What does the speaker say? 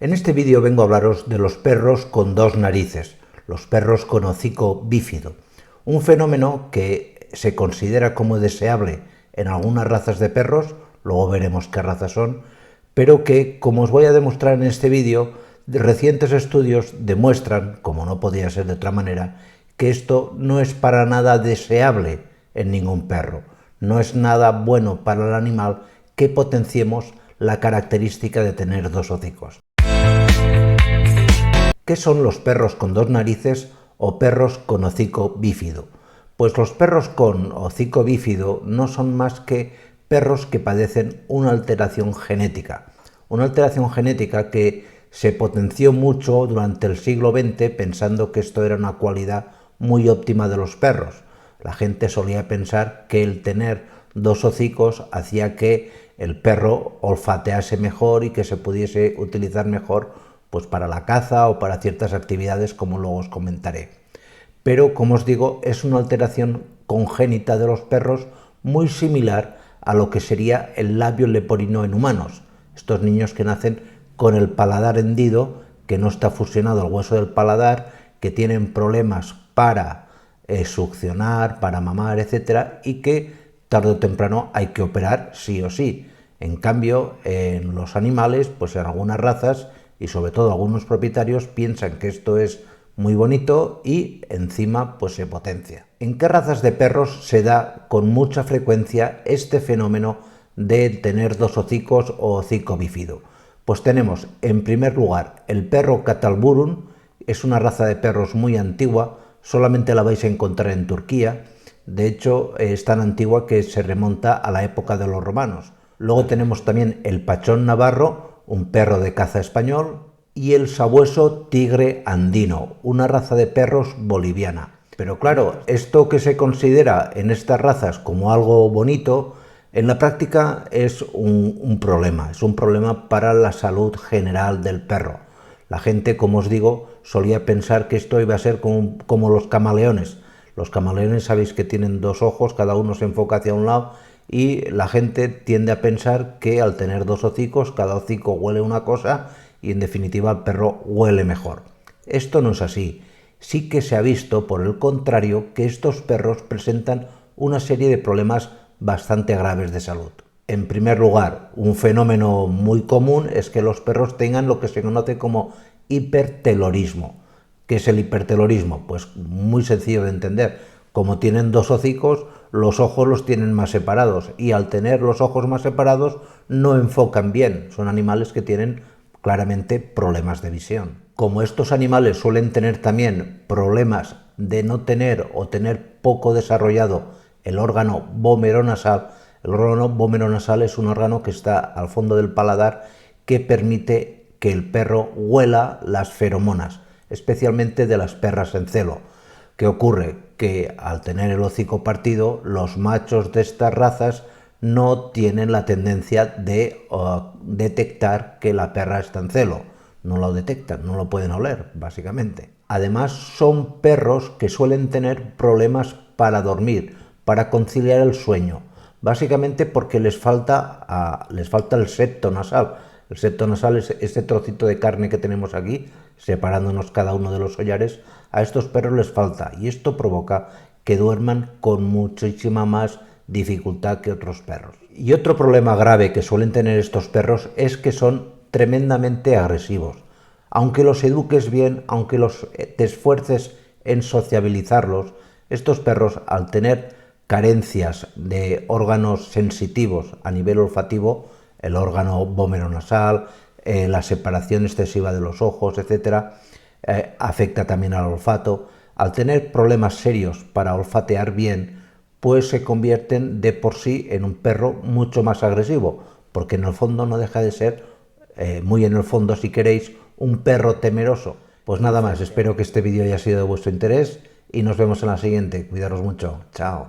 En este vídeo vengo a hablaros de los perros con dos narices, los perros con hocico bífido, un fenómeno que se considera como deseable en algunas razas de perros, luego veremos qué razas son, pero que, como os voy a demostrar en este vídeo, recientes estudios demuestran, como no podía ser de otra manera, que esto no es para nada deseable en ningún perro, no es nada bueno para el animal que potenciemos la característica de tener dos hocicos. ¿Qué son los perros con dos narices o perros con hocico bífido? Pues los perros con hocico bífido no son más que perros que padecen una alteración genética que se potenció mucho durante el siglo XX pensando que esto era una cualidad muy óptima de los perros. La gente solía pensar que el tener dos hocicos hacía que el perro olfatease mejor y que se pudiese utilizar mejor pues para la caza o para ciertas actividades, como luego os comentaré. Pero, como os digo, es una alteración congénita de los perros muy similar a lo que sería el labio leporino en humanos. Estos niños que nacen con el paladar hendido, que no está fusionado al hueso del paladar, que tienen problemas para succionar, para mamar, etcétera, y que tarde o temprano hay que operar sí o sí. En cambio, en los animales, pues en algunas razas, y sobre todo algunos propietarios piensan que esto es muy bonito y encima pues se potencia. ¿En qué razas de perros se da con mucha frecuencia este fenómeno de tener dos hocicos o hocico bífido? Pues tenemos en primer lugar el perro Katalburun, es una raza de perros muy antigua, solamente la vais a encontrar en Turquía, de hecho es tan antigua que se remonta a la época de los romanos. Luego tenemos también el Pachón Navarro, un perro de caza español, y el sabueso tigre andino, una raza de perros boliviana. Pero claro, esto que se considera en estas razas como algo bonito, en la práctica es un problema para la salud general del perro. La gente, como os digo, solía pensar que esto iba a ser como los camaleones. Los camaleones sabéis que tienen dos ojos, cada uno se enfoca hacia un lado, y la gente tiende a pensar que al tener dos hocicos, cada hocico huele una cosa y en definitiva el perro huele mejor. Esto no es así. Sí que se ha visto, por el contrario, que estos perros presentan una serie de problemas bastante graves de salud. En primer lugar, un fenómeno muy común es que los perros tengan lo que se conoce como hipertelorismo. ¿Qué es el hipertelorismo? Pues muy sencillo de entender. Como tienen dos hocicos, los ojos los tienen más separados y al tener los ojos más separados no enfocan bien. Son animales que tienen claramente problemas de visión. Como estos animales suelen tener también problemas de no tener o tener poco desarrollado el órgano vomeronasal, el órgano vomeronasal es un órgano que está al fondo del paladar que permite que el perro huela las feromonas, especialmente de las perras en celo. ¿Qué ocurre? Que al tener el hocico partido, los machos de estas razas no tienen la tendencia de detectar que la perra está en celo. No lo detectan, no lo pueden oler, básicamente. Además, son perros que suelen tener problemas para dormir, para conciliar el sueño, básicamente porque les falta el septo nasal. El septo nasal es este trocito de carne que tenemos aquí, separándonos cada uno de los collares. A estos perros les falta y esto provoca que duerman con muchísima más dificultad que otros perros. Y otro problema grave que suelen tener estos perros es que son tremendamente agresivos. Aunque los eduques bien, aunque te esfuerces en sociabilizarlos, estos perros, al tener carencias de órganos sensitivos a nivel olfativo, el órgano vomeronasal, la separación excesiva de los ojos, etcétera, afecta también al olfato. Al tener problemas serios para olfatear bien, pues se convierten de por sí en un perro mucho más agresivo, porque en el fondo no deja de ser, muy en el fondo si queréis, un perro temeroso. Pues nada más, espero que este vídeo haya sido de vuestro interés y nos vemos en la siguiente. Cuidaros mucho. Chao.